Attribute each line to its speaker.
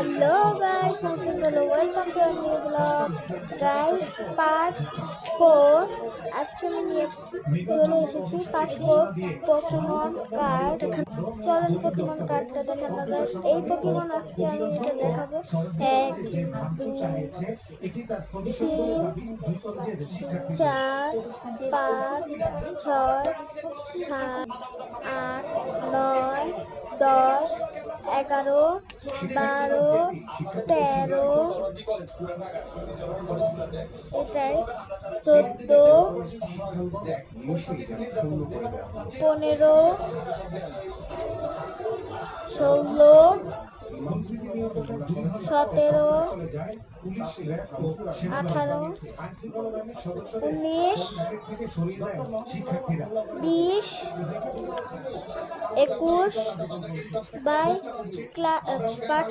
Speaker 1: Hello guys, myself Hello, welcome to a new vlog. Guys, part 4. আজকে আমি নিয়ে চলে এসেছি পার্ট 4 পোকেমন কার্ড। চলেন পোকেমন কার্ডটা দেখানো যায়। এই পোকেমন আজকে আমি এটা দেখাবো 1 2 3 4 5 6 7 8 9 10 11 12 13 এটাই 14 15 16 17 18 19 20 21 বাই পার্ট